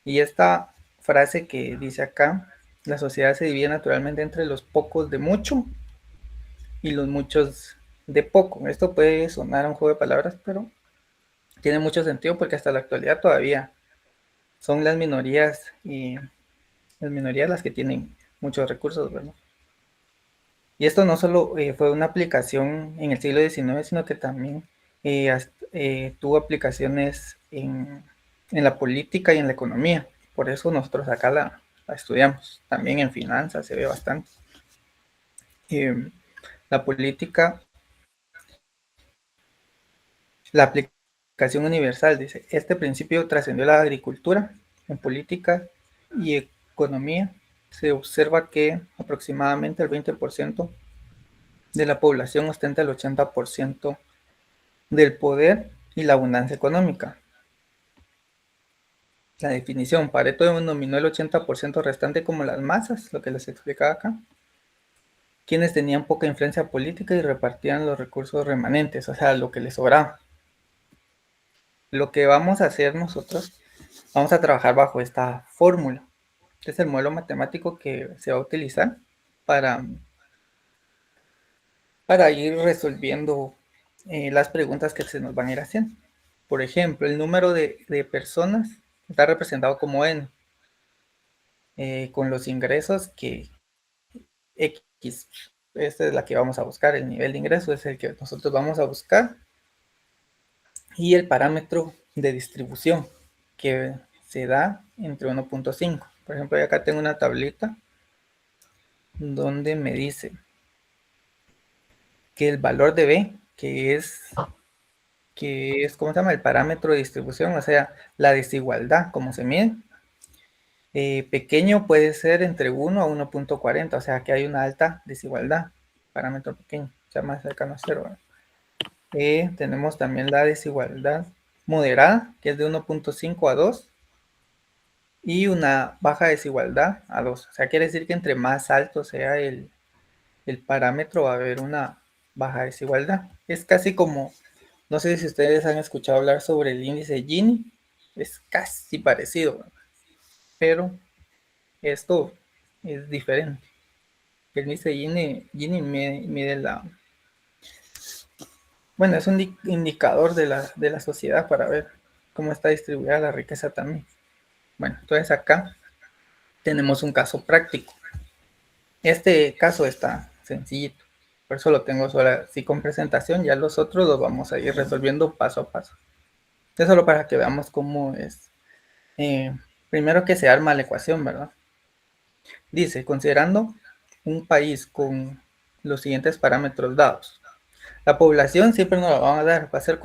Y esta frase que dice acá, la sociedad se divide naturalmente entre los pocos de mucho y los muchos de poco. Esto puede sonar a un juego de palabras, pero tiene mucho sentido porque hasta la actualidad todavía son las minorías las que tienen muchos recursos, ¿verdad? Y esto no solo fue una aplicación en el siglo XIX, sino que también tuvo aplicaciones en la política y en la economía. Por eso nosotros acá la estudiamos. También en finanzas se ve bastante. Eh, la política, la aplicación universal, dice, este principio trascendió la agricultura en política y economía. Se observa que aproximadamente el 20% de la población ostenta el 80% del poder y la abundancia económica. La definición, Pareto denominó el 80% restante como las masas, lo que les explicaba acá, quienes tenían poca influencia política y repartían los recursos remanentes, o sea, lo que les sobraba. Lo que vamos a hacer nosotros, vamos a trabajar bajo esta fórmula. Este es el modelo matemático que se va a utilizar para, para ir resolviendo las preguntas que se nos van a ir haciendo. Por ejemplo, el número de personas está representado como n, con los ingresos que X, esta es la que vamos a buscar, el nivel de ingreso es el que nosotros vamos a buscar, y el parámetro de distribución que se da entre 1.5. Por ejemplo, yo acá tengo una tablita donde me dice que el valor de B, ¿cómo se llama? El parámetro de distribución, o sea, la desigualdad, como se mide. Pequeño puede ser entre 1 a 1.40, o sea que hay una alta desigualdad, parámetro pequeño, o sea, más cercano a 0. Tenemos también la desigualdad moderada, que es de 1.5 a 2, y una baja desigualdad a 2. O sea, quiere decir que entre más alto sea el parámetro va a haber una baja desigualdad. Es casi como, no sé si ustedes han escuchado hablar sobre el índice Gini, es casi parecido, pero esto es diferente. El índice Gini mide bueno, es un indicador de la sociedad para ver cómo está distribuida la riqueza también. Bueno, entonces acá tenemos un caso práctico. Este caso está sencillito, por eso lo tengo solo así con presentación, ya los otros los vamos a ir resolviendo paso a paso. Es solo para que veamos cómo es. Primero que se arma la ecuación, ¿verdad? Dice, considerando un país con los siguientes parámetros dados. La población siempre nos la van a dar, va a ser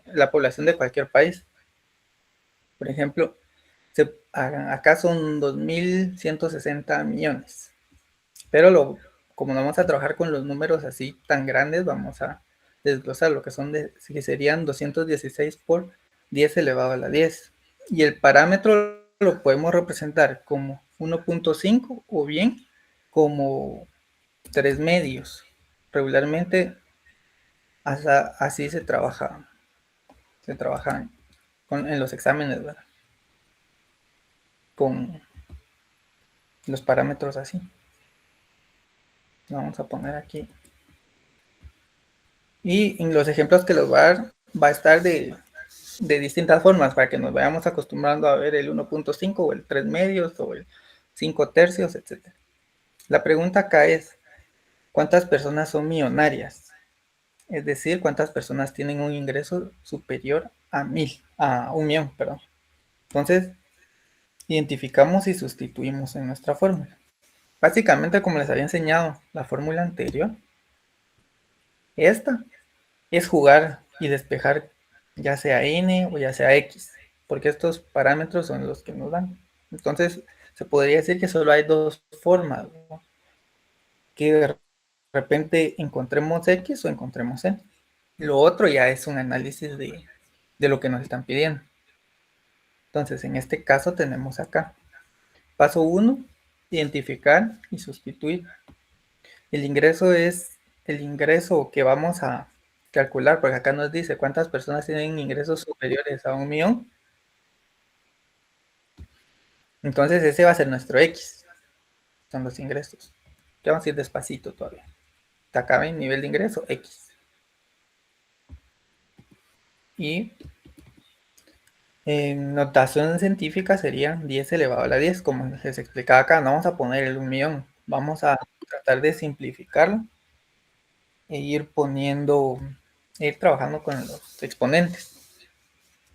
la población de cualquier país. Por ejemplo, acá son 2.160 millones. Pero como no vamos a trabajar con los números así tan grandes, vamos a desglosar lo que que serían 216 por 10 elevado a la 10. Y el parámetro lo podemos representar como 1.5 o bien como 3 medios. Regularmente así se trabaja en los exámenes, ¿verdad? Con los parámetros así. Lo vamos a poner aquí. Y en los ejemplos que les voy a dar, va a estar de distintas formas para que nos vayamos acostumbrando a ver el 1.5 o el 3 medios o el 5 tercios, etc. La pregunta acá es, ¿cuántas personas son millonarias? Es decir, ¿cuántas personas tienen un ingreso superior a 1.000.000, perdón? Entonces, identificamos y sustituimos en nuestra fórmula. Básicamente, como les había enseñado la fórmula anterior, esta es jugar y despejar ya sea n o ya sea x, porque estos parámetros son los que nos dan. Entonces, se podría decir que solo hay dos formas, ¿no? Que de repente encontremos x o encontremos n. Lo otro ya es un análisis de lo que nos están pidiendo. Entonces, en este caso tenemos acá. Paso 1, identificar y sustituir. El ingreso es el ingreso que vamos a calcular, porque acá nos dice cuántas personas tienen ingresos superiores a 1.000.000. Entonces ese va a ser nuestro X. Son los ingresos. Ya vamos a ir despacito todavía. Te acaba en nivel de ingreso X. Y en notación científica sería 10 elevado a la 10, como les explicaba acá. No vamos a poner el 1.000.000. Vamos a tratar de simplificarlo e ir trabajando con los exponentes.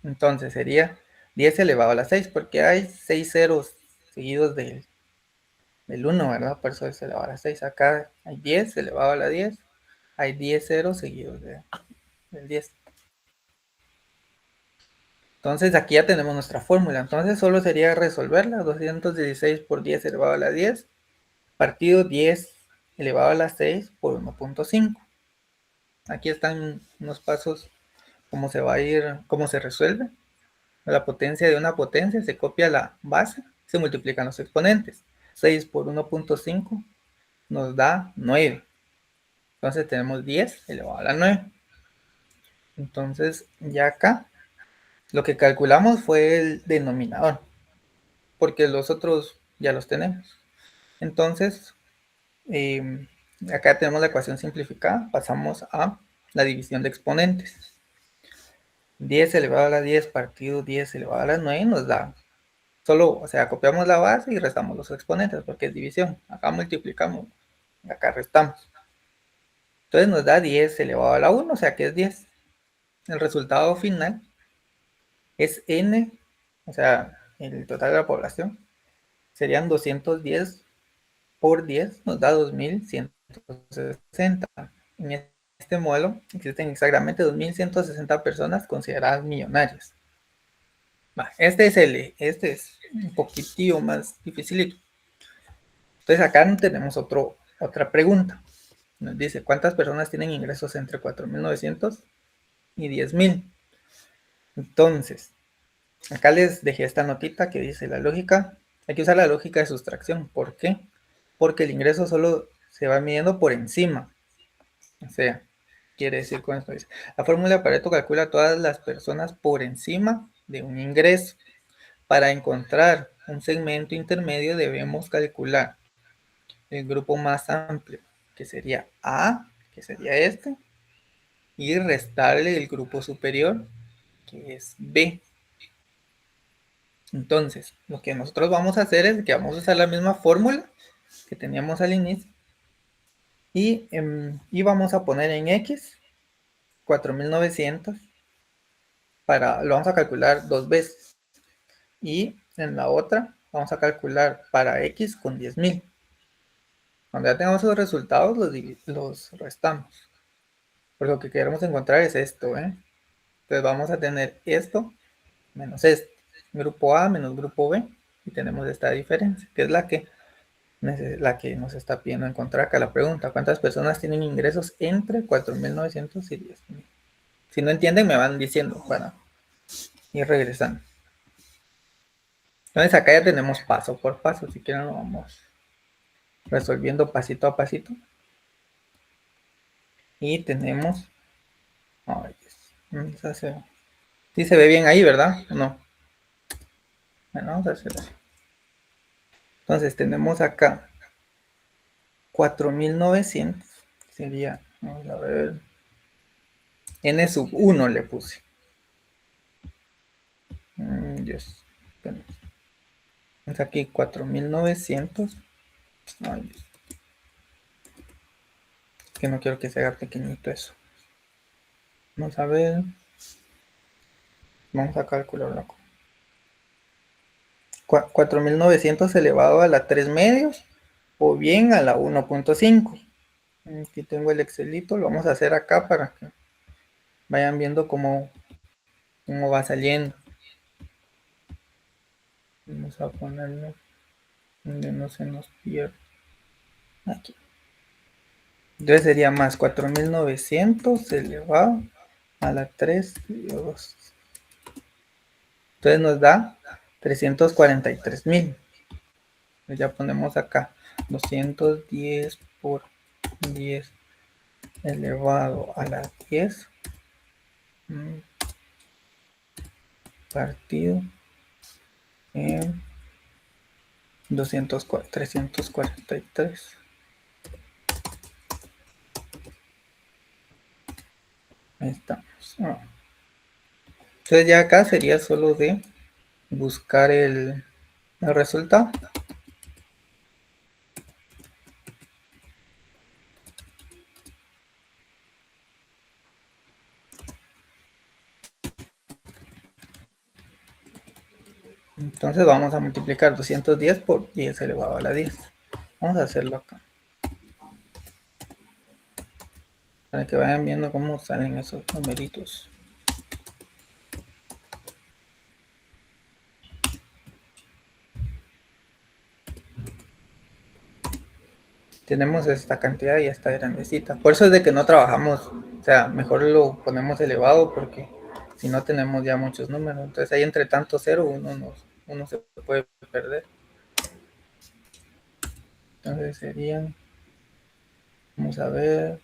Entonces sería 10 elevado a la 6, porque hay 6 ceros seguidos del 1, ¿verdad? Por eso es elevado a la 6. Acá hay 10 elevado a la 10. Hay 10 ceros seguidos del 10. Entonces aquí ya tenemos nuestra fórmula. Entonces solo sería resolverla. 216 por 10 elevado a la 10. Partido 10 elevado a la 6 por 1.5. Aquí están unos pasos cómo se va a ir, cómo se resuelve. La potencia de una potencia se copia la base, se multiplican los exponentes. 6 por 1.5 nos da 9. Entonces tenemos 10 elevado a la 9. Entonces ya acá lo que calculamos fue el denominador, porque los otros ya los tenemos. Entonces, acá tenemos la ecuación simplificada, pasamos a la división de exponentes. 10 elevado a la 10 partido 10 elevado a la 9 nos da, solo, o sea, copiamos la base y restamos los exponentes, porque es división. Acá multiplicamos, acá restamos. Entonces nos da 10 elevado a la 1, o sea que es 10. El resultado final es n, o sea, el total de la población, serían 210 por 10, nos da 2160. En este modelo existen exactamente 2160 personas consideradas millonarias. Este es un poquitillo más difícil. Entonces acá tenemos otra pregunta. Nos dice, ¿cuántas personas tienen ingresos entre 4.900 y 10.000? Entonces, acá les dejé esta notita que dice la lógica. Hay que usar la lógica de sustracción. ¿Por qué? Porque el ingreso solo se va midiendo por encima. O sea, quiere decir con esto, dice, la fórmula de Pareto calcula todas las personas por encima de un ingreso. Para encontrar un segmento intermedio debemos calcular el grupo más amplio, que sería A, que sería este, y restarle el grupo superior, que es B. Entonces, lo que nosotros vamos a hacer es que vamos a usar la misma fórmula que teníamos al inicio y vamos a poner en X 4.900 lo vamos a calcular dos veces y en la otra vamos a calcular para X con 10.000. Cuando ya tengamos los resultados los restamos. Pero lo que queremos encontrar es esto, ¿eh? Entonces vamos a tener esto menos este. Grupo A menos grupo B. Y tenemos esta diferencia, que es la que nos está pidiendo encontrar acá la pregunta. ¿Cuántas personas tienen ingresos entre 4.900 y 10.000? Si no entienden, me van diciendo para ir regresando. Entonces acá ya tenemos paso por paso. Si quieren lo vamos resolviendo pasito a pasito. Y tenemos... Ay, sí se ve bien ahí, ¿verdad? No. Bueno, vamos a hacer así. Entonces tenemos acá 4.900. Sería, vamos a ver, n sub 1 le puse. Dios. Entonces aquí 4.900. Ay, Dios. Que no quiero que se haga pequeñito eso. Vamos a ver. Vamos a calcularlo. 4.900 elevado a la 3 medios o bien a la 1.5. Aquí tengo el Excelito, lo vamos a hacer acá para que vayan viendo cómo va saliendo. Vamos a ponerlo donde no se nos pierda. Aquí. Entonces sería más 4.900 elevado a la 3 y 2. Entonces nos da 343.000. Ya ponemos acá 210 por 10 elevado a la 10 partido en 343. Ahí estamos. Entonces ya acá sería solo de buscar el resultado. Entonces vamos a multiplicar 210 por 10 elevado a la 10. Vamos a hacerlo acá. Para que vayan viendo cómo salen esos numeritos. Tenemos esta cantidad y esta grandecita. Por eso es de que no trabajamos, o sea, mejor lo ponemos elevado porque si no tenemos ya muchos números. Entonces ahí entre tanto cero uno se puede perder. Entonces serían, vamos a ver,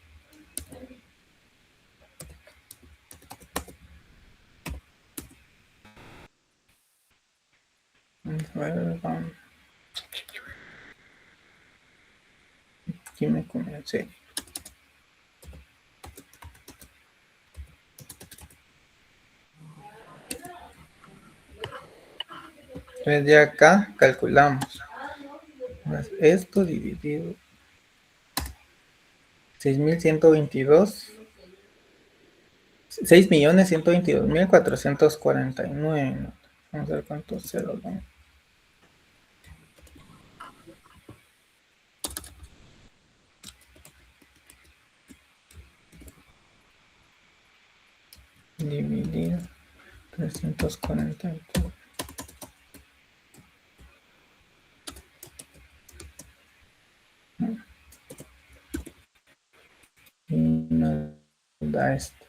vamos. Aquí me comencé. Entonces ya acá calculamos. Esto dividido 6.122. 6.122.449. Vamos a ver cuántos ceros van. Dividido 343. Y nos da esto.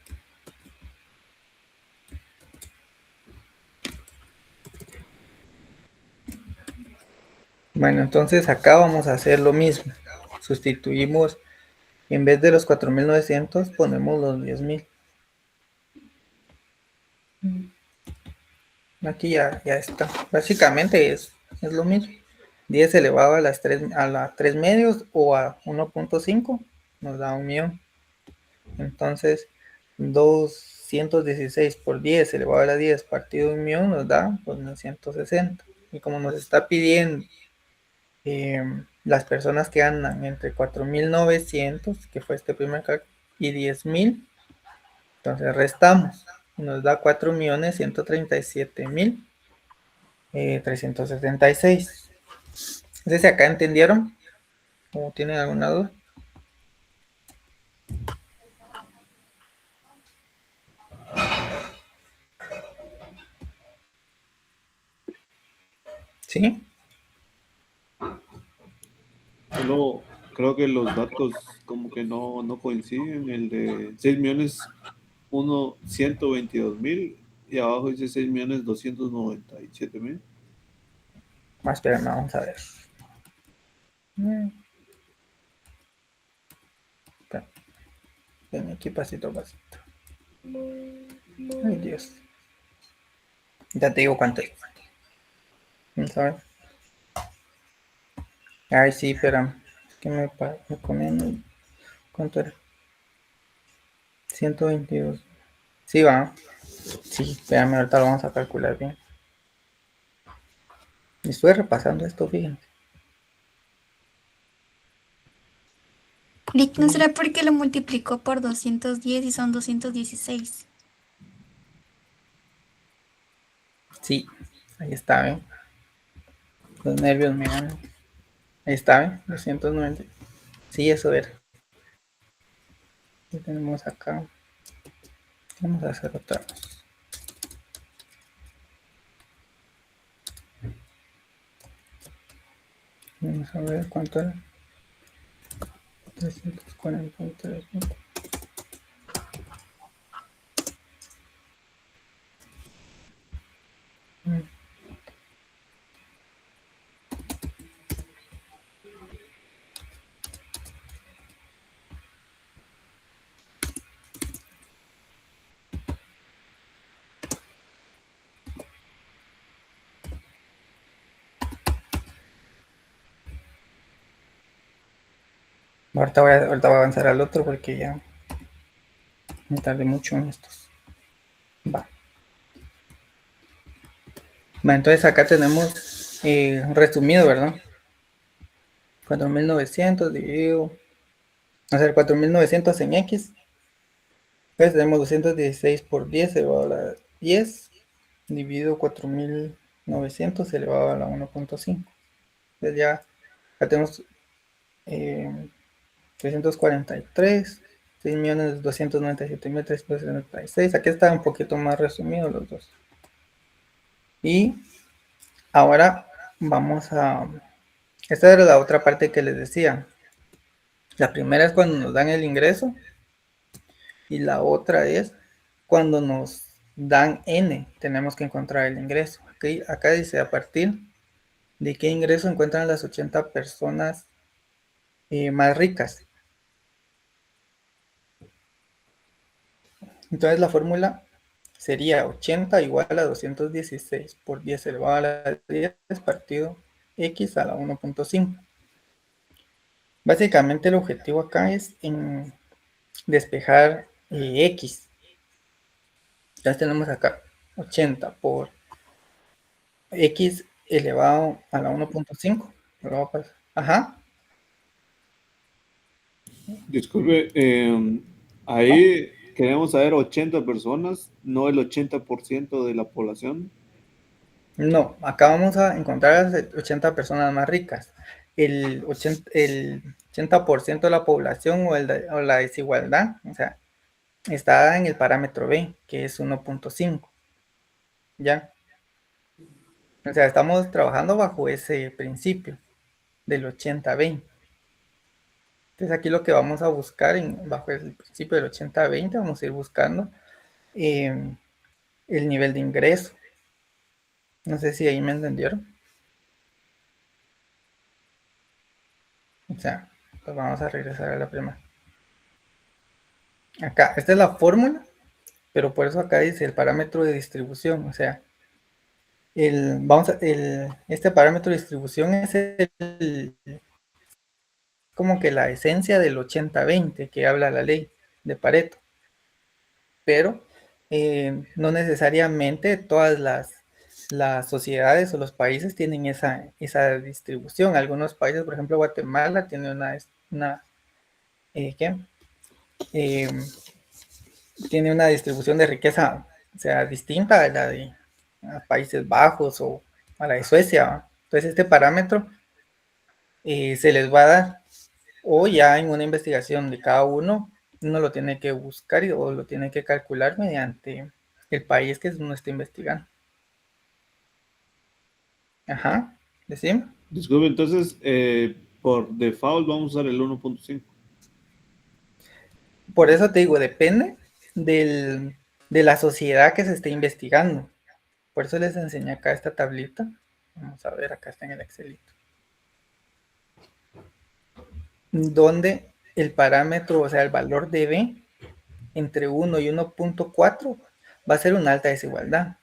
Bueno, entonces acá vamos a hacer lo mismo. Sustituimos, en vez de los 4.900, ponemos los 10.000. Aquí ya está. Básicamente es lo mismo. 10 elevado a las 3 medios o a 1.5 nos da 1.000.000. Entonces 216 por 10 elevado a la 10 partido 1.000.000 nos da pues 160. Y como nos está pidiendo las personas que andan entre 4.900, que fue este primer cálculo, y 10.000, entonces restamos y nos da 4.137.376. No sé si acá entendieron o tienen alguna duda. ¿Sí? Solo creo que los datos como que no coinciden. El de 6.122.000 y abajo dice 6.297.000. Espérame, vamos a ver. Ven aquí pasito a pasito. Ay, Dios. Ya te digo cuánto es. Vamos a ver. Ay, sí, pero que me comiendo. ¿Cuánto era? 122. Sí, va. Sí, espérame, ahorita lo vamos a calcular bien. Estuve repasando esto, fíjense. Rick, ¿no será porque lo multiplicó por 210 y son 216? Sí, ahí está, ¿ven? Los nervios me ganan. Ahí está, ¿ven? 290. Sí, eso era. ¿Qué tenemos acá? Vamos a hacer otra vez. Vamos a ver cuánto era. 343. ahorita voy a avanzar al otro porque ya me tardé mucho en estos. Va. Va, entonces acá tenemos resumido, ¿verdad? 4.900 dividido, a ser 4.900 en X. Entonces tenemos 216 por 10 elevado a la 10 dividido 4.900 elevado a la 1.5. Entonces ya tenemos 343, 6.297.376. Aquí está un poquito más resumido los dos. Y ahora vamos a... Esta era la otra parte que les decía. La primera es cuando nos dan el ingreso y la otra es cuando nos dan N. Tenemos que encontrar el ingreso. Okay, acá dice a partir de qué ingreso encuentran las 80 personas más ricas. Entonces la fórmula sería 80 igual a 216 por 10 elevado a la 10 partido X a la 1.5. Básicamente el objetivo acá es en despejar X. Entonces tenemos acá 80 por X elevado a la 1.5. Ajá. Disculpe, ahí queremos saber 80 personas, no el 80% de la población. No, acá vamos a encontrar las 80 personas más ricas. El 80% de la población o la desigualdad, o sea, está en el parámetro B, que es 1.5. ¿Ya? O sea, estamos trabajando bajo ese principio del 80-20. Entonces aquí lo que vamos a buscar bajo el principio del 80-20, vamos a ir buscando el nivel de ingreso. No sé si ahí me entendieron. O sea, pues vamos a regresar a la primera. Acá, esta es la fórmula, pero por eso acá dice el parámetro de distribución. O sea, este parámetro de distribución es como que la esencia del 80-20 que habla la ley de Pareto. Pero no necesariamente todas las sociedades o los países tienen esa distribución. Algunos países, por ejemplo, Guatemala, tiene ¿qué? Tiene una distribución de riqueza, o sea, distinta a la de Países Bajos o a la de Suecia, ¿va? Entonces este parámetro se les va a dar, o ya en una investigación de cada uno lo tiene que buscar o lo tiene que calcular mediante el país que uno está investigando. Ajá, decimos. Disculpe, entonces, por default vamos a usar el 1.5. Por eso te digo, depende de la sociedad que se esté investigando. Por eso les enseñé acá esta tablita. Vamos a ver, acá está en el Excelito. Donde el parámetro, o sea, el valor de B entre 1 y 1.4 va a ser una alta desigualdad.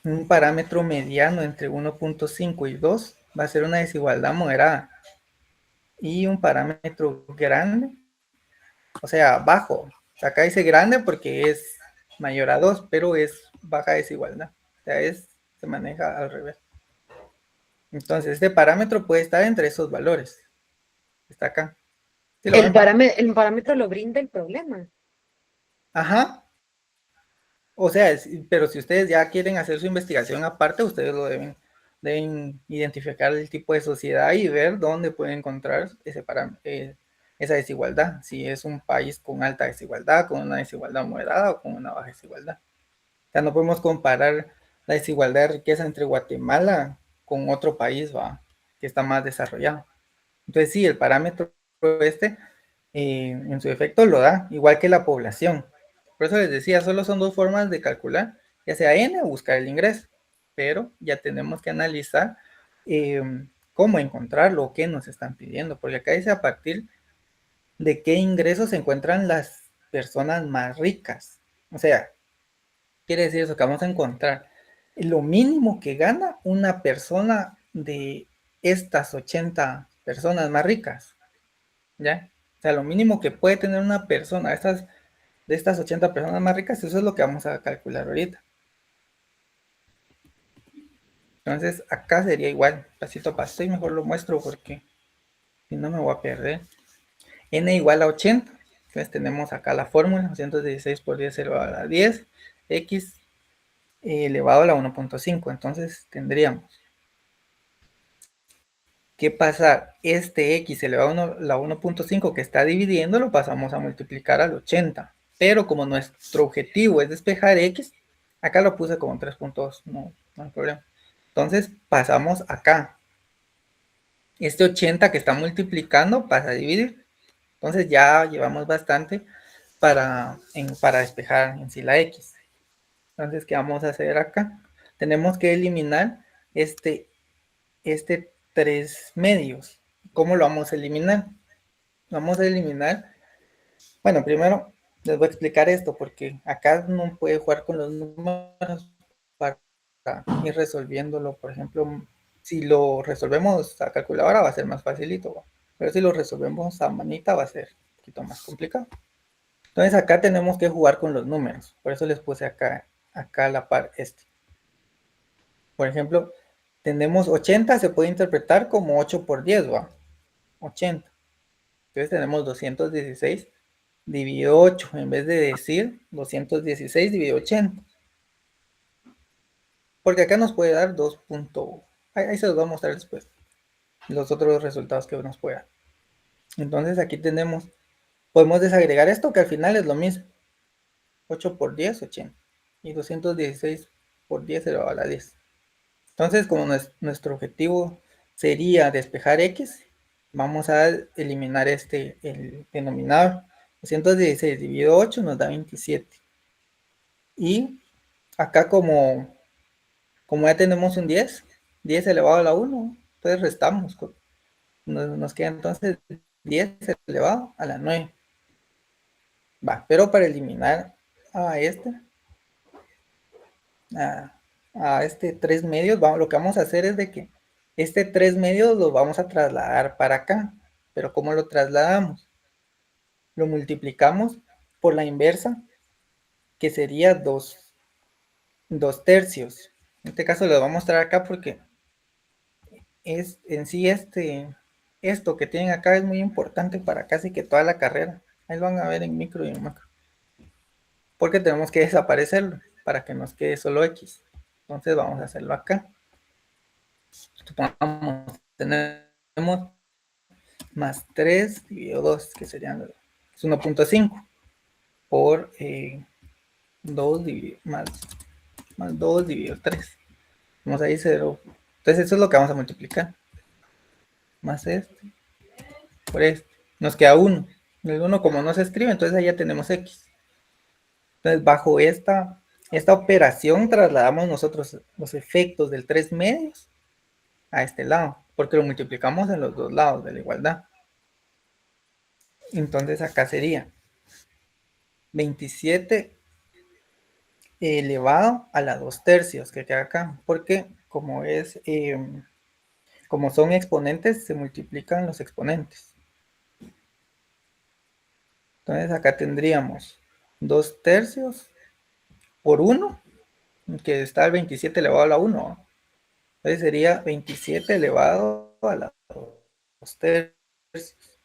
Un parámetro mediano entre 1.5 y 2 va a ser una desigualdad moderada. Y un parámetro grande, o sea, bajo. Acá dice grande porque es mayor a 2, pero es baja desigualdad. O sea, se maneja al revés. Entonces, este parámetro puede estar entre esos valores. Está acá. ¿Sí lo ven? El parámetro lo brinda el problema. Ajá. O sea, pero si ustedes ya quieren hacer su investigación aparte, ustedes lo deben identificar el tipo de sociedad y ver dónde pueden encontrar esa desigualdad. Si es un país con alta desigualdad, con una desigualdad moderada o con una baja desigualdad. O sea, no podemos comparar la desigualdad de riqueza entre Guatemala con otro país, que está más desarrollado. Entonces sí, el parámetro este en su efecto lo da, igual que la población. Por eso les decía, solo son dos formas de calcular, ya sea N o buscar el ingreso, pero ya tenemos que analizar cómo encontrarlo o qué nos están pidiendo, porque acá dice a partir de qué ingresos se encuentran las personas más ricas. O sea, quiere decir eso, que vamos a encontrar lo mínimo que gana una persona de estas 80 personas más ricas, ¿ya? O sea, lo mínimo que puede tener una persona de estas 80 personas más ricas, eso es lo que vamos a calcular ahorita. Entonces, acá sería igual, pasito a paso, y mejor lo muestro porque si no me voy a perder. N igual a 80. Entonces tenemos acá la fórmula, 216 por 10 elevado a la 10, x elevado a la 1.5. Entonces tendríamos que pasar este x elevado a la 1.5 que está dividiendo, lo pasamos a multiplicar al 80. Pero como nuestro objetivo es despejar x, acá lo puse como 3.2, no hay problema. Entonces pasamos acá. Este 80 que está multiplicando pasa a dividir. Entonces ya llevamos bastante para despejar en sí la x. Entonces, ¿qué vamos a hacer acá? Tenemos que eliminar este 3 medios. ¿Cómo lo vamos a eliminar? Vamos a eliminar, bueno, primero les voy a explicar esto porque acá no puede jugar con los números para ir resolviéndolo. Por ejemplo, si lo resolvemos a calculadora va a ser más facilito, pero si lo resolvemos a manita va a ser un poquito más complicado. Entonces acá tenemos que jugar con los números, por eso les puse acá a la par este. Por ejemplo, tenemos 80, se puede interpretar como 8 por 10, ¿va? 80. Entonces tenemos 216 dividido 8, en vez de decir 216 dividido 80. Porque acá nos puede dar 2. Ahí se los voy a mostrar después, los otros resultados que nos puede dar. Entonces aquí podemos desagregar esto, que al final es lo mismo. 8 por 10, 80. Y 216 por 10 elevado a la 10. Entonces, como nuestro objetivo sería despejar x, vamos a eliminar el denominador. 216 dividido 8 nos da 27. Y acá como ya tenemos un 10 elevado a la 1, entonces restamos. Nos queda entonces 10 elevado a la 9. Va, pero para eliminar a este 3 medios, lo que vamos a hacer es de que este 3 medios lo vamos a trasladar para acá. Pero ¿cómo lo trasladamos? Lo multiplicamos por la inversa, que sería 2 tercios. En este caso lo voy a mostrar acá porque en sí esto que tienen acá es muy importante para casi que toda la carrera. Ahí lo van a ver en micro y en macro. Porque tenemos que desaparecerlo para que nos quede solo x. Entonces vamos a hacerlo acá. Supongamos, tenemos más 3 dividido 2, que serían 1.5 por 2 dividido más 2 dividido 3. Vamos ahí 0. Entonces eso es lo que vamos a multiplicar. Más este por este. Nos queda 1. El 1 como no se escribe, entonces ahí ya tenemos x. Entonces bajo esta operación trasladamos nosotros los efectos del 3 medios a este lado, porque lo multiplicamos en los dos lados de la igualdad. Entonces acá sería 27 elevado a la 2 tercios, que queda acá, porque como son exponentes, se multiplican los exponentes. Entonces acá tendríamos 2 tercios por 1, que está el 27 elevado a la 1. Entonces sería 27 elevado a la 2 tercios.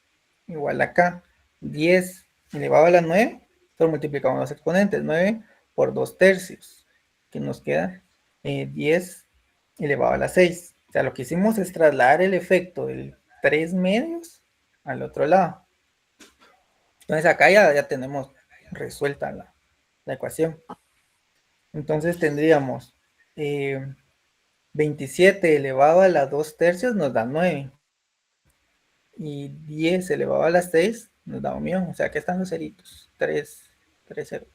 Igual acá, 10 elevado a la 9, solo multiplicamos los exponentes, 9 por 2 tercios, que nos queda 10 elevado a la 6. O sea, lo que hicimos es trasladar el efecto del 3 medios al otro lado. Entonces acá ya tenemos resuelta la ecuación. Entonces tendríamos 27 elevado a la 2 tercios nos da 9. Y 10 elevado a la 6 nos da 1.000.000. O sea, aquí están los ceritos. 3 ceros.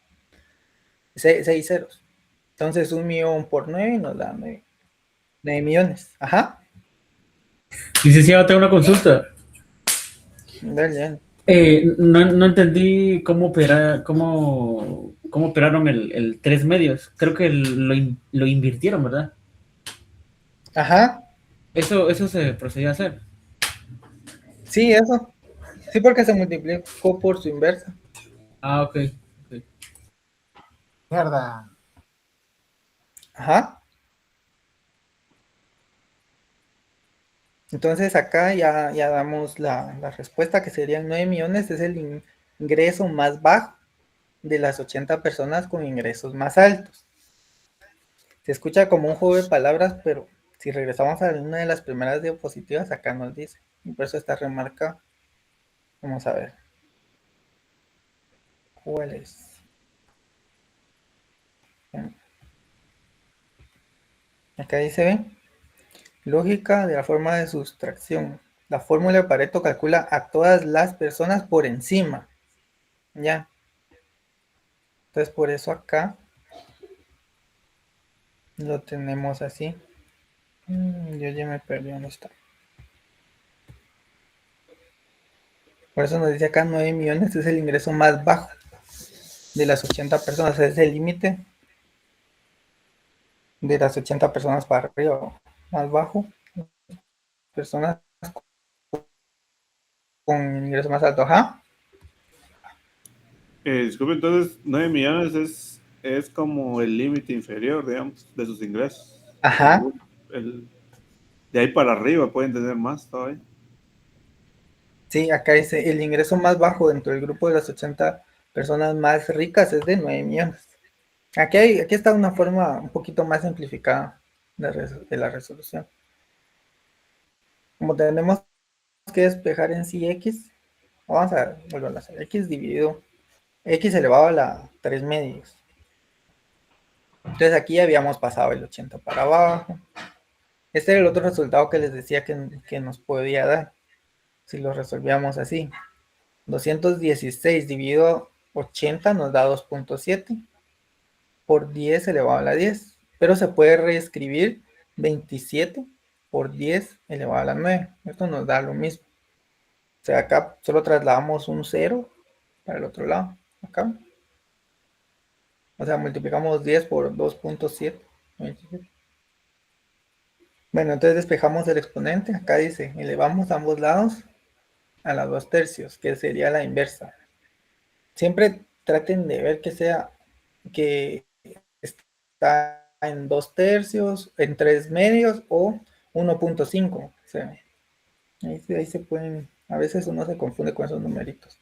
6 ceros. Entonces 1.000.000 por 9 nos da 9 millones. Ajá. Licenciado, tengo una consulta. Dale. No entendí cómo operaron el 3 medios. Creo que lo invirtieron, ¿verdad? Ajá. Eso se procedió a hacer. Sí, eso. Sí, porque se multiplicó por su inversa. Ah, ok. Ok. Mierda. Ajá. Entonces acá ya damos la respuesta que serían 9 millones, es el ingreso más bajo de las 80 personas con ingresos más altos. Se escucha como un juego de palabras, pero si regresamos a una de las primeras diapositivas, acá nos dice, y por eso está remarcado. Vamos a ver. ¿Cuál es? Acá dice, ¿ve? Lógica de la forma de sustracción. La fórmula de Pareto calcula a todas las personas por encima. Ya. Entonces por eso acá lo tenemos así. Yo ya me perdí dónde está. Por eso nos dice acá 9 millones es el ingreso más bajo de las 80 personas. Es el límite de las 80 personas para arriba. Más bajo. Personas con ingreso más alto. Ajá. Disculpe, entonces 9 millones es como el límite inferior, digamos, de sus ingresos. Ajá. De ahí para arriba pueden tener más todavía. Sí, acá dice el ingreso más bajo dentro del grupo de las 80 personas más ricas es de 9 millones. Aquí está una forma un poquito más simplificada de la resolución. Como tenemos que despejar en sí x, vamos a volver a hacer x dividido x elevado a la 3 medios. Entonces aquí ya habíamos pasado el 80 para abajo. Este era el otro resultado que les decía que nos podía dar si lo resolvíamos así. 216 dividido 80 nos da 2.7 por 10 elevado a la 10. Pero se puede reescribir 27 por 10 elevado a la 9. Esto nos da lo mismo. O sea, acá solo trasladamos un 0 para el otro lado. Acá. O sea, multiplicamos 10 por 2.7. Bueno, entonces despejamos el exponente. Acá dice, elevamos ambos lados a la 2 tercios, que sería la inversa. Siempre traten de ver que está en 2 tercios, en 3 medios o 1.5. O sea, ahí se pueden, a veces uno se confunde con esos numeritos.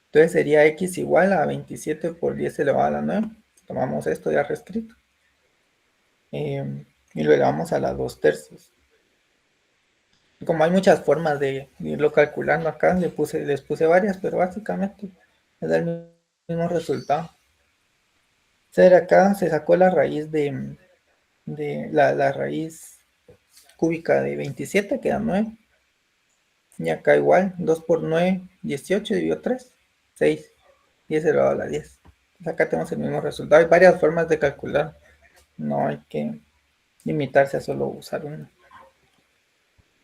Entonces sería x igual a 27 por 10 elevado a la 9. Tomamos esto ya reescrito. Y lo elevamos a la 2 tercios. Y como hay muchas formas de irlo calculando acá, les puse varias, pero básicamente es el mismo resultado. Acá se sacó la raíz de la raíz cúbica de 27, queda 9. Y acá igual, 2 por 9, 18, dividido 3, 6. 10 elevado a la 10. Entonces acá tenemos el mismo resultado. Hay varias formas de calcular. No hay que limitarse a solo usar una.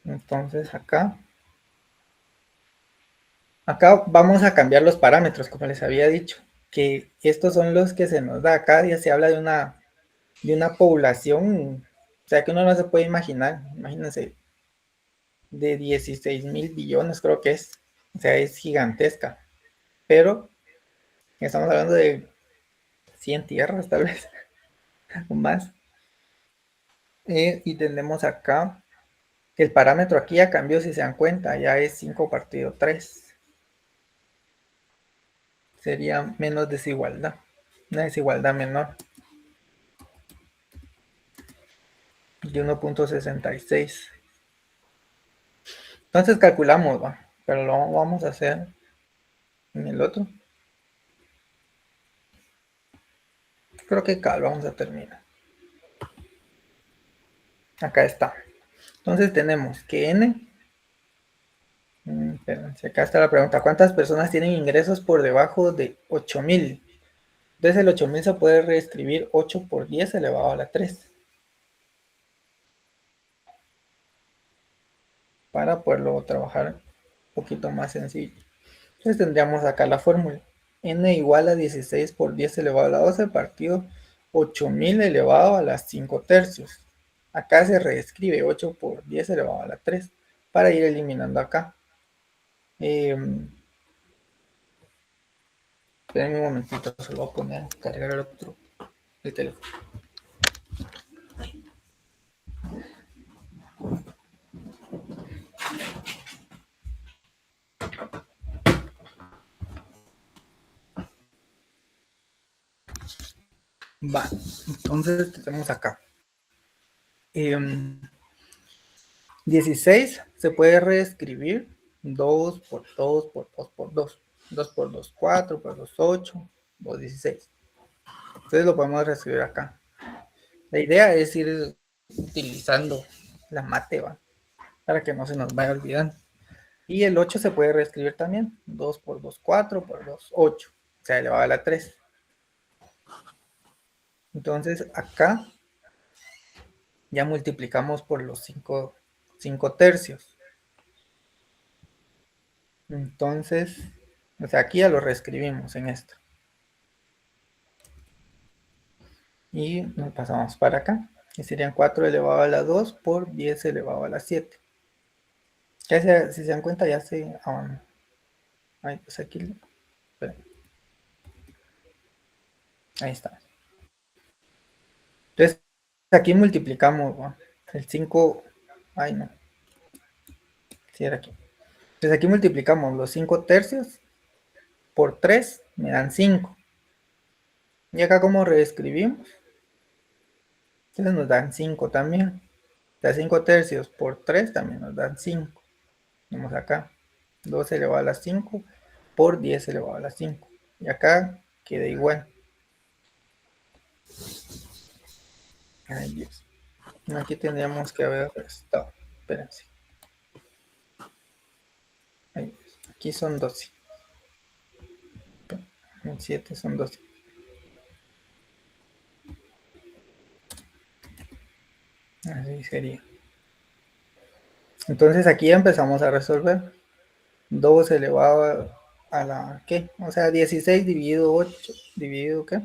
Entonces acá vamos a cambiar los parámetros, como les había dicho. Que estos son los que se nos da. Acá ya se habla de una población, o sea que uno no se puede imaginar. Imagínense, de 16.000 billones creo que es. O sea, es gigantesca. Pero estamos hablando de 100 tierras tal vez, o más. Y tenemos acá, el parámetro aquí ya cambió, si se dan cuenta, ya es 5 partido 3. Sería menos desigualdad, una desigualdad menor de 1.66. Entonces calculamos, ¿va? Pero lo vamos a hacer en el otro. Creo que acá lo vamos a terminar. Acá está. Entonces tenemos que n, espérense, acá está la pregunta, ¿cuántas personas tienen ingresos por debajo de 8.000? Entonces el 8.000 se puede reescribir 8 por 10 elevado a la 3. Para poderlo trabajar un poquito más sencillo. Entonces tendríamos acá la fórmula. N igual a 16 por 10 elevado a la 12 partido 8.000 elevado a las 5 tercios. Acá se reescribe 8 por 10 elevado a la 3 para ir eliminando acá. Espérenme un momentito, se lo voy a poner a cargar el teléfono. Va, entonces tenemos acá. 16 se puede reescribir 2 por 2 por 2 por 2. 2 por 2, 4 por 2, 8, 2, 16. Entonces lo podemos reescribir acá. La idea es ir utilizando la mate, ¿va? Para que no se nos vaya olvidando. Y el 8 se puede reescribir también. 2 por 2, 4 por 2, 8. O sea, elevado a la 3. Entonces acá ya multiplicamos por los 5 tercios. Entonces, o sea, aquí ya lo reescribimos en esto. Y nos pasamos para acá. Y serían 4 elevado a la 2 por 10 elevado a la 7. Ya si se dan cuenta, ya se... ahí, pues aquí... espera. Ahí está. Entonces, aquí multiplicamos, ¿no? El 5... Ay, no. Sí, era aquí. Entonces aquí multiplicamos los 5 tercios por 3, me dan 5. Y acá como reescribimos, entonces nos dan 5 también. O sea, 5 tercios por 3 también nos dan 5. Vamos acá. 2 elevado a la 5 por 10 elevado a la 5. Y acá queda igual. Ay, Dios. Aquí tendríamos que haber restado. Espérense. Ay, aquí son 12. En 7 son 12. Así sería. Entonces aquí ya empezamos a resolver. 2 elevado a la, ¿qué? O sea, 16 dividido 8, dividido, ¿qué?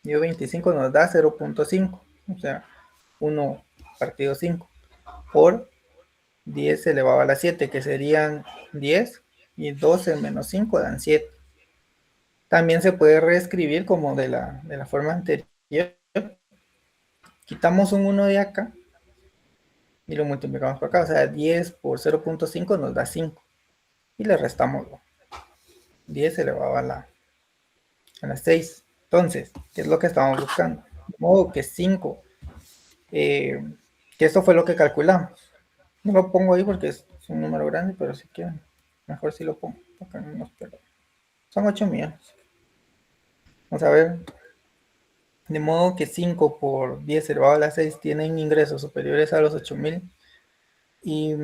Dividido 25 nos da 0.5. O sea, 1 partido 5. Por 10 elevado a la 7, que serían 10. Y 12 menos 5 dan 7. También se puede reescribir como de la forma anterior. Quitamos un 1 de acá y lo multiplicamos por acá. O sea, 10 por 0.5 nos da 5. Y le restamos 10 elevado a la 6. Entonces, ¿qué es lo que estamos buscando? De modo que 5, que esto fue lo que calculamos. No lo pongo ahí porque es un número grande, pero si quieren, mejor si lo pongo. Porque no nos perdemos. Son 8 millones. Vamos a ver. De modo que 5 por 10 elevado a la 6 tienen ingresos superiores a los 8,000. Y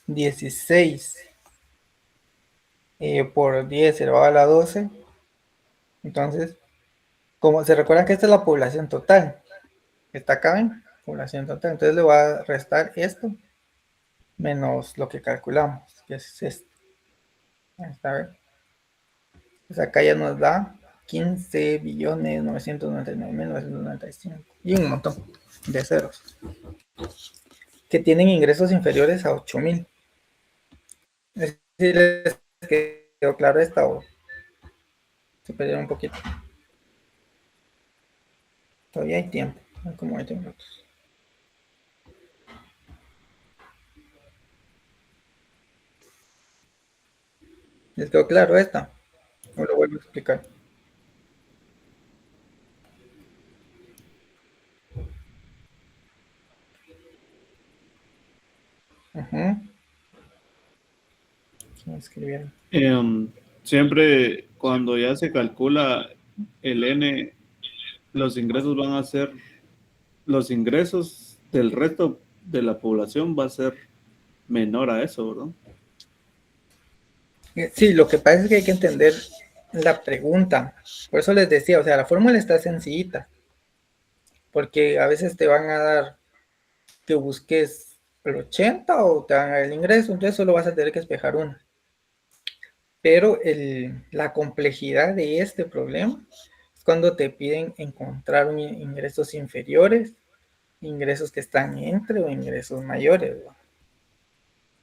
16 por 10 elevado a la 12. Entonces, como se recuerda que esta es la población total. Está acá, ¿ven? Población total. Entonces le voy a restar esto menos lo que calculamos, que es esto. Ahí está, ¿ven? Pues acá ya nos da 15.999.995 y un montón de ceros que tienen ingresos inferiores a 8,000. Es decir, les quedó claro esta o se perdieron un poquito. Todavía hay tiempo, hay como 20 minutos. ¿Les quedó claro esta? O lo vuelvo a explicar. ¿Qué escribieron? Siempre cuando ya se calcula el N, los ingresos van a ser, los ingresos del resto de la población va a ser menor a eso, ¿verdad? Sí, lo que pasa es que hay que entender la pregunta. Por eso les decía, o sea, la fórmula está sencillita. Porque a veces te van a dar que busques el 80 o te van a dar el ingreso, entonces solo vas a tener que espejar uno. Pero la complejidad de este problema es cuando te piden encontrar ingresos inferiores, ingresos que están entre o ingresos mayores, ¿no?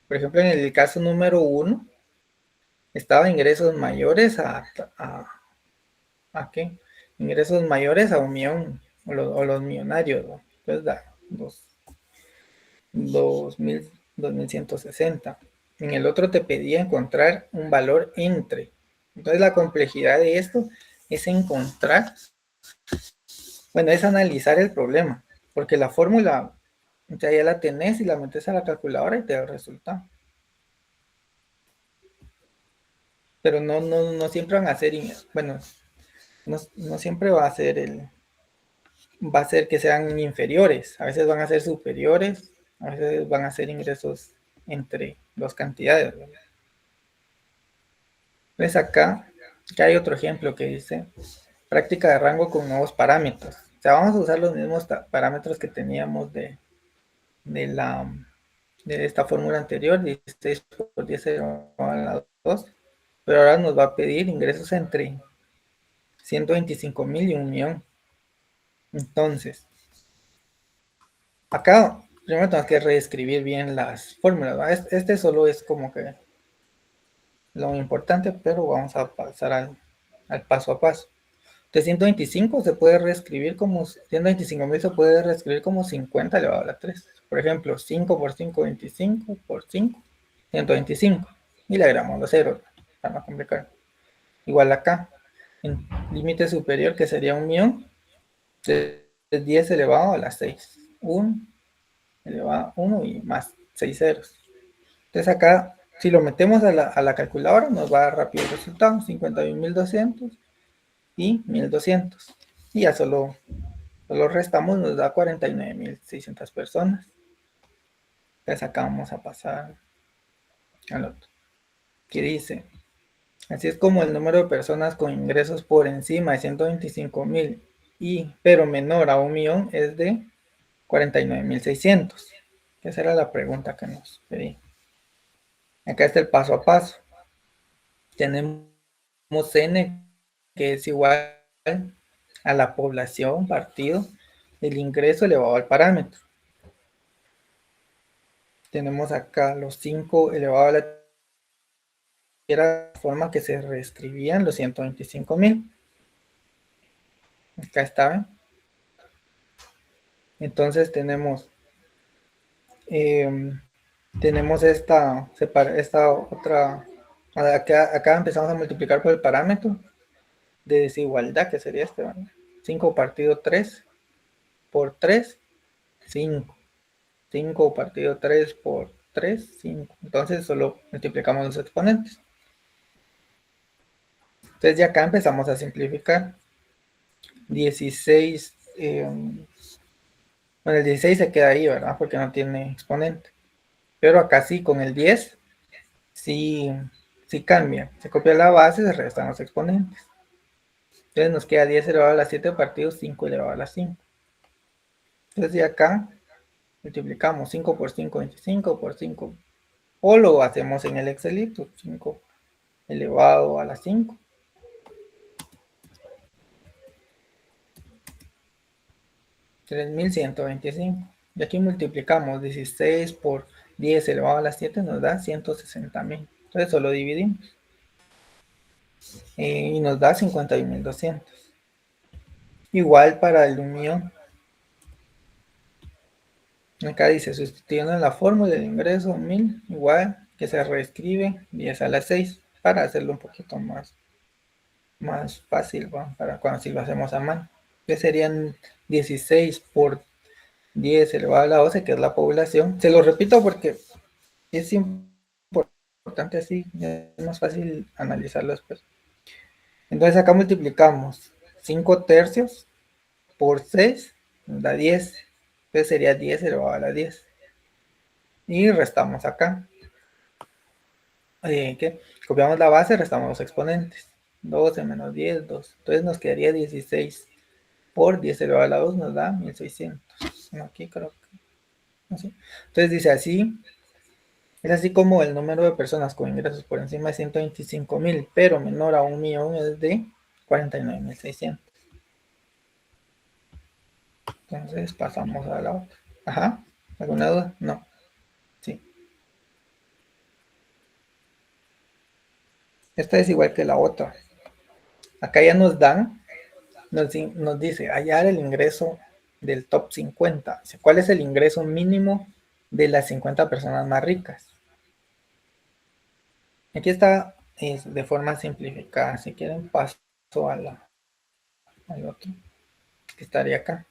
Por ejemplo, en el caso número 1, estaba ingresos mayores ¿a qué? Ingresos mayores a 1 millón, o los millonarios, ¿no? Entonces da 2160. En el otro te pedía encontrar un valor entre. Entonces la complejidad de esto es encontrar, bueno, es analizar el problema, porque la fórmula ya la tenés y la metes a la calculadora y te da el resultado. Pero no siempre van a ser, bueno, no siempre va a ser que sean inferiores, a veces van a ser superiores, a veces van a ser ingresos entre dos cantidades, ¿verdad? Entonces acá hay otro ejemplo que dice práctica de rango con nuevos parámetros. O sea, vamos a usar los mismos parámetros que teníamos de esta fórmula anterior, 16 por 10 elevado a la 2, pero ahora nos va a pedir ingresos entre 125,000 y 1 millón. Entonces, acá primero tenemos que reescribir bien las fórmulas, ¿va? Este solo es como que lo importante, pero vamos a pasar al paso a paso. De 125 se puede reescribir como 125,000 se puede reescribir como 50 elevado a la 3. Por ejemplo, 5 por 5, 25 por 5, 125. Y le agregamos los ceros para no complicar. Igual acá, en límite superior, que sería 1 millón, de 10 elevado a la 6. 1 elevado a 1 y más 6 ceros. Entonces acá, si lo metemos a la calculadora, nos va a dar rápido el resultado, 51,200 y 1,200. Y ya solo restamos, nos da 49,600 personas. Entonces acá vamos a pasar al otro, que dice, así es como el número de personas con ingresos por encima de 125,000 pero menor a 1 millón es de 49,600. Esa era la pregunta que nos pedí. Acá está el paso a paso. Tenemos n, que es igual a la población partido del ingreso elevado al parámetro. Tenemos acá los 5 elevado a la era la forma que se reescribían los 125,000. Acá está, ¿ven? Entonces tenemos esta otra, acá empezamos a multiplicar por el parámetro de desigualdad, que sería este, ¿vale? 5 partido 3 por 3, 5. 5 partido 3 por 3, 5. Entonces solo multiplicamos los exponentes. Entonces ya acá empezamos a simplificar. 16, bueno, el 16 se queda ahí, ¿verdad? Porque no tiene exponente. Pero acá sí, con el 10, sí cambia. Se copia la base, se restan los exponentes. Entonces nos queda 10 elevado a la 7 partido 5 elevado a la 5. Entonces de acá multiplicamos 5 por 5, 25 por 5. O lo hacemos en el Excelito, 5 elevado a la 5. 3,125. Y aquí multiplicamos 16 por 10 elevado a la 7, nos da 160,000. Entonces solo dividimos. Y nos da 51,200. Igual para el 1 millón. Acá dice, sustituyendo en la fórmula del ingreso 1000, igual que se reescribe 10 a la 6, para hacerlo un poquito más fácil, ¿va? Para cuando si lo hacemos a mano. Que serían 16 por 10 elevado a la 12, que es la población. Se lo repito porque es importante así, es más fácil analizarlo después. Entonces acá multiplicamos 5 tercios por 6, nos da 10. Entonces sería 10 elevado a la 10. Y restamos acá. ¿Qué? Copiamos la base, restamos los exponentes. 12 menos 10, 2. Entonces nos quedaría 16 por 10 elevado a la 2, nos da 1,600. Aquí creo que... así. Entonces dice así. Es así como el número de personas con ingresos por encima de 125,000, pero menor a 1 millón es de 49,600. Entonces pasamos a la otra. Ajá. ¿Alguna duda? No. Sí. Esta es igual que la otra. Acá ya nos dan, nos dice hallar el ingreso del top 50. ¿Cuál es el ingreso mínimo de las 50 personas más ricas? Aquí está de forma simplificada. Si quieren paso al otro, que estaría acá.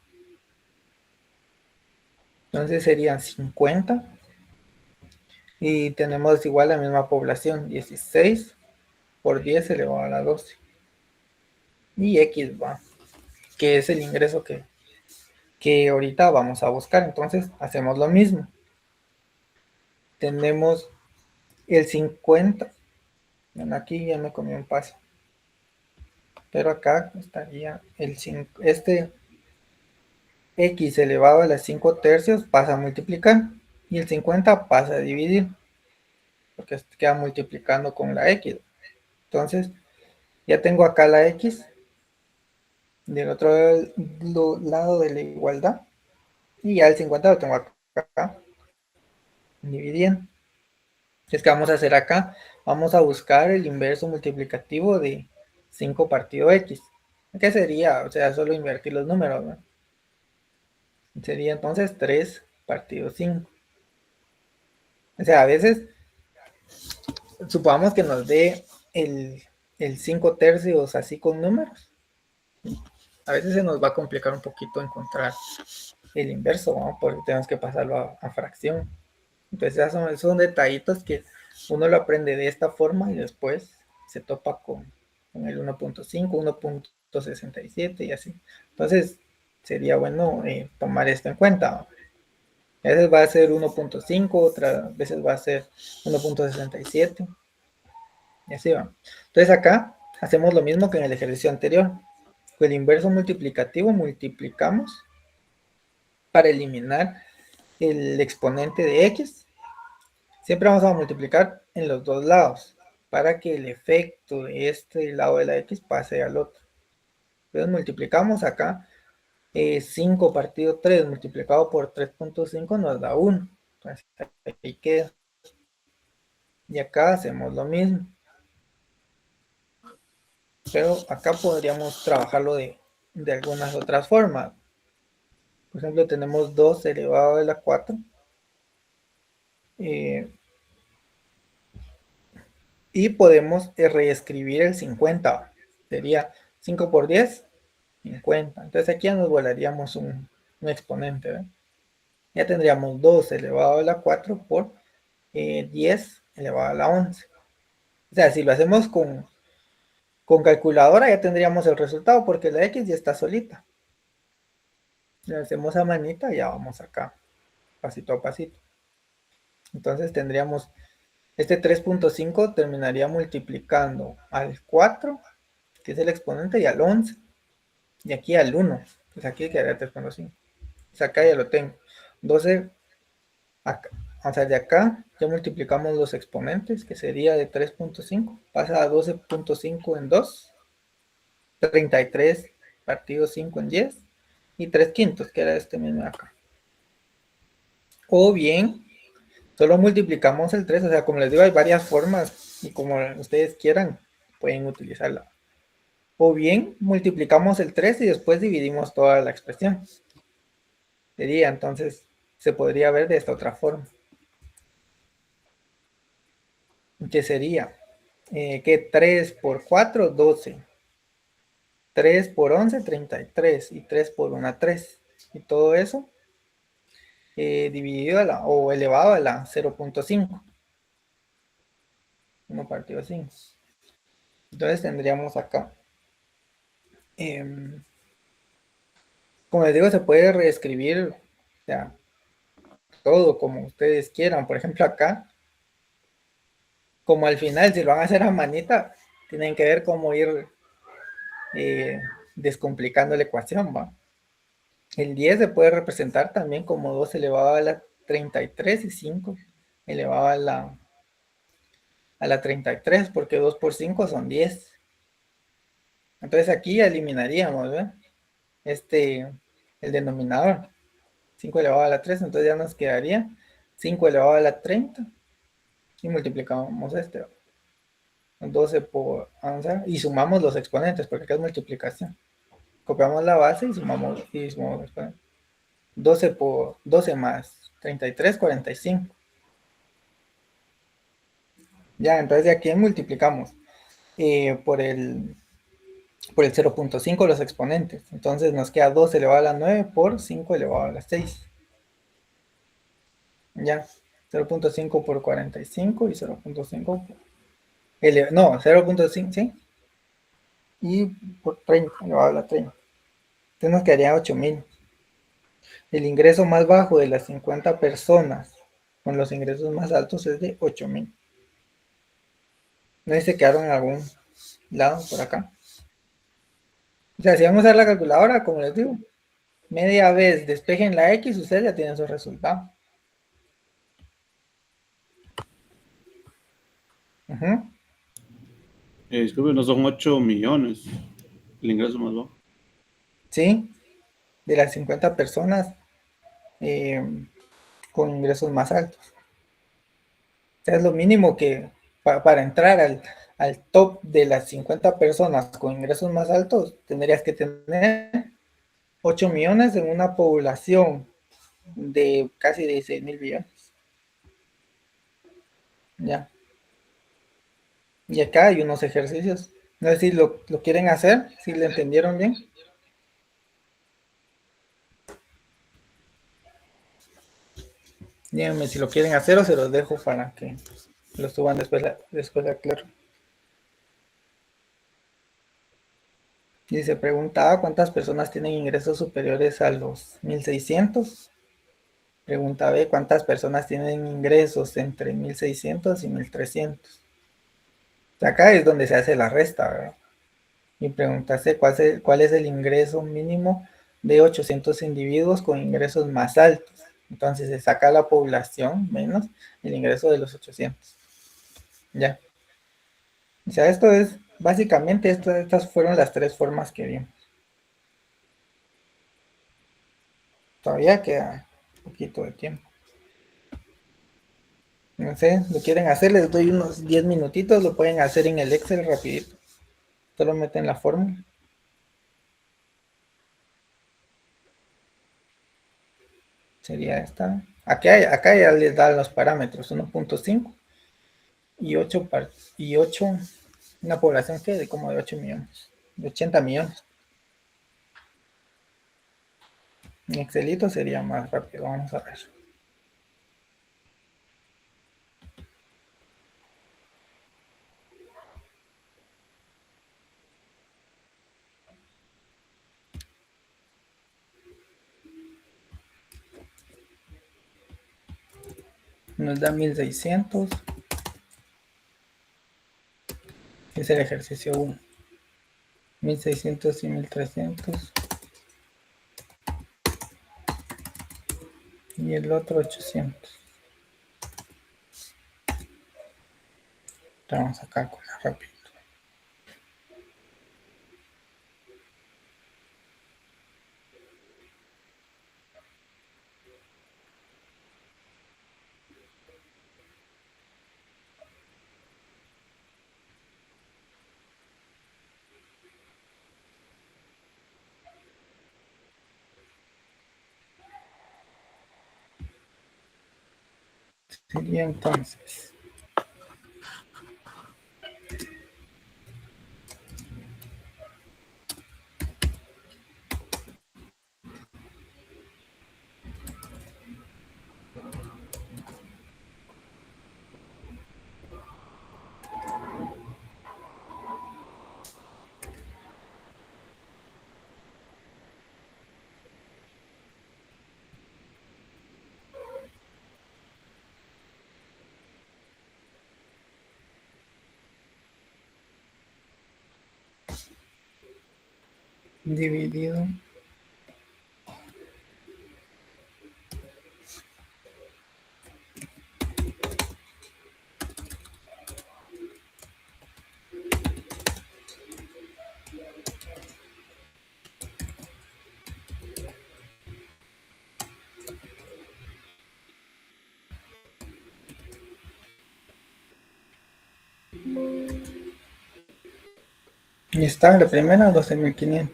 Entonces serían 50 y tenemos igual la misma población, 16 por 10 elevado a la 12. Y X va, que es el ingreso que ahorita vamos a buscar. Entonces hacemos lo mismo. Tenemos el 50. Bueno, aquí ya me comí un paso. Pero acá estaría el 5. Este X elevado a las 5 tercios pasa a multiplicar. Y el 50 pasa a dividir. Porque queda multiplicando con la X. Entonces, ya tengo acá la X del otro lado de la igualdad. Y ya el 50 lo tengo acá. Dividiendo. Es que vamos a hacer acá. Vamos a buscar el inverso multiplicativo de 5 partido X. ¿Qué sería? O sea, solo invertir los números, ¿no? Sería entonces 3 partido 5. O sea, a veces, supongamos que nos dé el 5 tercios así con números. A veces se nos va a complicar un poquito encontrar el inverso, ¿no? Porque tenemos que pasarlo a fracción. Entonces, esos son detallitos que uno lo aprende de esta forma y después se topa con el 1.5, 1.67 y así. Entonces, sería bueno tomar esto en cuenta. A veces va a ser 1.5, otras veces va a ser 1.67 y así va. Entonces acá hacemos lo mismo que en el ejercicio anterior. Con el inverso multiplicativo multiplicamos para eliminar el exponente de x. Siempre vamos a multiplicar en los dos lados para que el efecto de este lado de la x pase al otro. Entonces multiplicamos acá 5 partido 3 multiplicado por 3.5 nos da 1. Entonces ahí queda. Y acá hacemos lo mismo. Pero acá podríamos trabajarlo de algunas otras formas. Por ejemplo, tenemos 2 elevado a la 4. Y podemos reescribir el 50. Sería 5 por 10, 50. Entonces aquí ya nos volaríamos un exponente. ¿Ve? Ya tendríamos 2 elevado a la 4 por 10 elevado a la 11. O sea, si lo hacemos con calculadora ya tendríamos el resultado porque la X ya está solita. Le hacemos a manita y ya vamos acá, pasito a pasito. Entonces tendríamos, este 3.5 terminaría multiplicando al 4, que es el exponente, y al 11. Y aquí al 1, pues aquí quedaría 3.5. Pues acá ya lo tengo. 12, acá, o sea, de acá ya multiplicamos los exponentes, que sería de 3.5, pasa a 12.5 en 2, 33 partido 5 en 10, y 3 quintos, que era este mismo de acá. O bien, solo multiplicamos el 3, o sea, como les digo, hay varias formas, y como ustedes quieran, pueden utilizarla. O bien, multiplicamos el 3 y después dividimos toda la expresión. Sería, entonces, se podría ver de esta otra forma. Que sería, que 3 por 4, 12. 3 por 11, 33. Y 3 por 1, 3. Y todo eso dividido o elevado a la 0.5. 1 partido 5. Entonces tendríamos acá. Como les digo, se puede reescribir, o sea, todo como ustedes quieran. Por ejemplo, acá, como al final, si lo van a hacer a manita, tienen que ver cómo ir descomplicando la ecuación, ¿va? El 10 se puede representar también como 2 elevado a la 33 y 5 elevado a la 33, porque 2 por 5 son 10. Entonces aquí eliminaríamos, ¿ve? El denominador, 5 elevado a la 3, entonces ya nos quedaría 5 elevado a la 30 y multiplicamos este. 12 por 11 y sumamos los exponentes, porque acá es multiplicación. Copiamos la base y sumamos los exponentes. 12 por 12 más 33, 45. Ya, entonces de aquí multiplicamos por el 0.5 los exponentes. Entonces nos queda 2 elevado a la 9 por 5 elevado a la 6. Ya, 0.5 por 45 y 0.5 por... no, 0.5, ¿sí? Y por 30, elevado a la 30. Entonces nos quedaría 8.000. El ingreso más bajo de las 50 personas con los ingresos más altos es de 8.000. No sé si se quedaron en algún lado por acá. O sea, si vamos a usar la calculadora, como les digo, media vez despejen la X, ustedes ya tienen su resultado. Disculpe, no son 8 millones el ingreso más bajo. Sí, de las 50 personas con ingresos más altos. O sea, es lo mínimo que para entrar al top de las 50 personas con ingresos más altos, tendrías que tener 8 millones en una población de casi 16.000 billones. Ya. Y acá hay unos ejercicios. No sé si lo quieren hacer, si lo entendieron bien. Díganme si lo quieren hacer o se los dejo para que lo suban después aclaro. Y se pregunta ¿cuántas personas tienen ingresos superiores a los 1.600? Pregunta B, ¿cuántas personas tienen ingresos entre 1.600 y 1.300? Acá es donde se hace la resta, ¿verdad? Y pregunta C, ¿cuál es el ingreso mínimo de 800 individuos con ingresos más altos? Entonces se saca la población menos el ingreso de los 800. Ya. O sea, esto es, básicamente, estas fueron las tres formas que vimos. Todavía queda un poquito de tiempo. No sé, lo quieren hacer, les doy unos 10 minutitos, lo pueden hacer en el Excel rapidito. Solo meten la fórmula. Sería esta. Acá ya les dan los parámetros, 1.5 y 8, una población que de como de 8 millones, de 80 millones. En Excelito sería más rápido, vamos a ver. Nos da 1.600. Es el ejercicio 1. 1.600 y 1.300. Y el otro 800. Vamos a calcular rápido. Sería entonces dividido Y está la primera 12.500.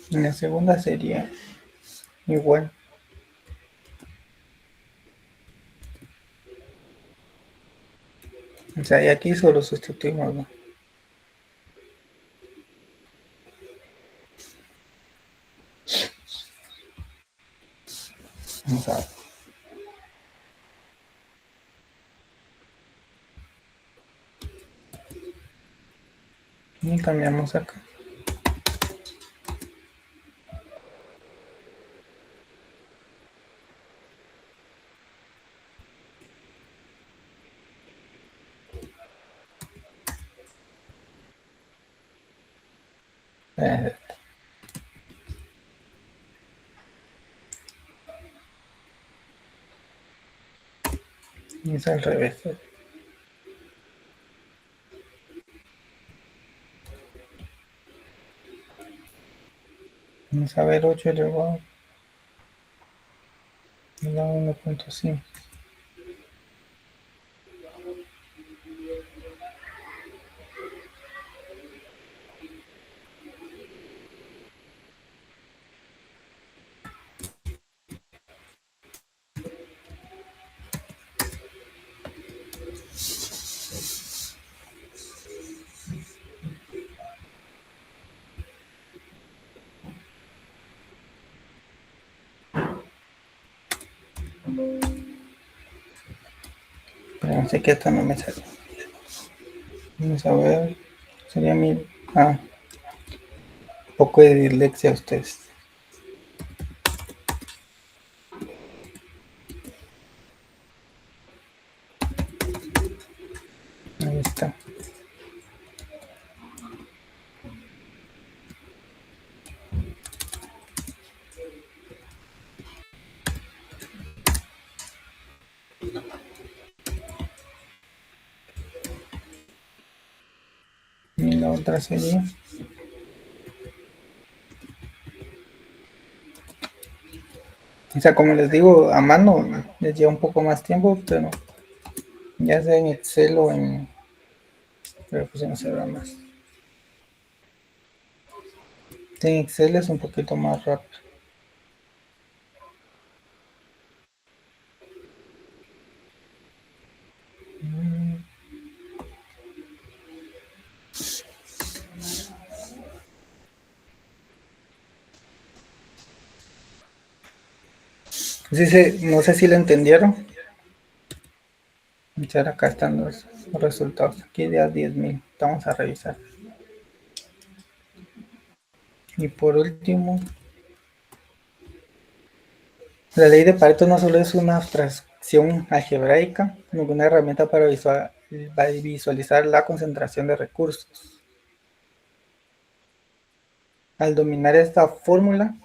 Y la segunda sería igual. O sea, y aquí solo sustituimos, ¿no? Vamos a ver. Y cambiamos acá. Eh, y es al revés. Vamos a ver 8 elevado a la 1.5. Pero no sé qué esta no me sale. Vamos a ver. Sería mi. Ah, un poco de dislexia a ustedes. Ahí está. Y la otra sería. O sea, como les digo, a mano les lleva un poco más tiempo, pero ya sea en Excel o en. Pero pues no se verá más. En Excel es un poquito más rápido. No sé si lo entendieron. Echar acá están los resultados. Aquí de a 10.000. Vamos a revisar. Y por último, la ley de Pareto no solo es una abstracción algebraica, sino una herramienta para visualizar la concentración de recursos. Al dominar esta fórmula,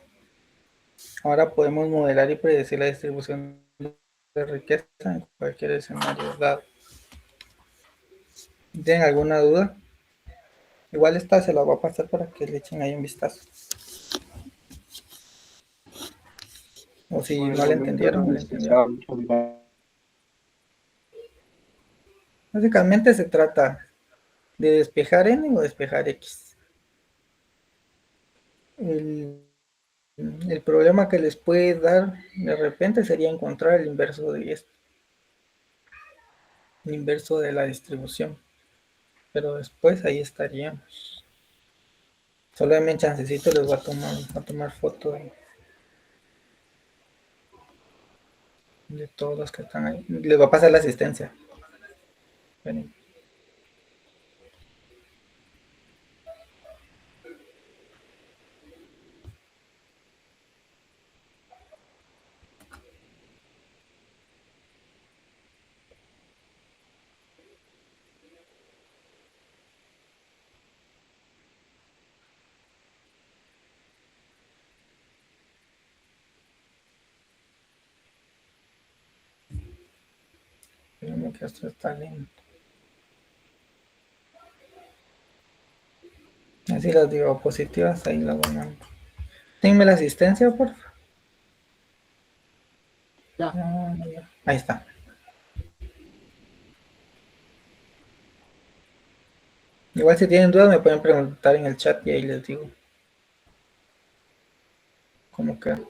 ahora podemos modelar y predecir la distribución de riqueza en cualquier escenario dado. ¿Tienen alguna duda? Igual esta se la voy a pasar para que le echen ahí un vistazo. O si no le entendieron, no le entendieron. Básicamente se trata de despejar n o despejar x. El problema que les puede dar de repente sería encontrar el inverso de esto, el inverso de la distribución. Pero después ahí estaríamos. Solo denme chancecito, les voy a tomar foto de todos los que están ahí. Les voy a pasar la asistencia. Ven. Espérenme que esto está lento. Así las diapositivas ahí las van a. Tenme la asistencia, por favor. Ya. Ahí está. Igual si tienen dudas me pueden preguntar en el chat y ahí les digo cómo queda.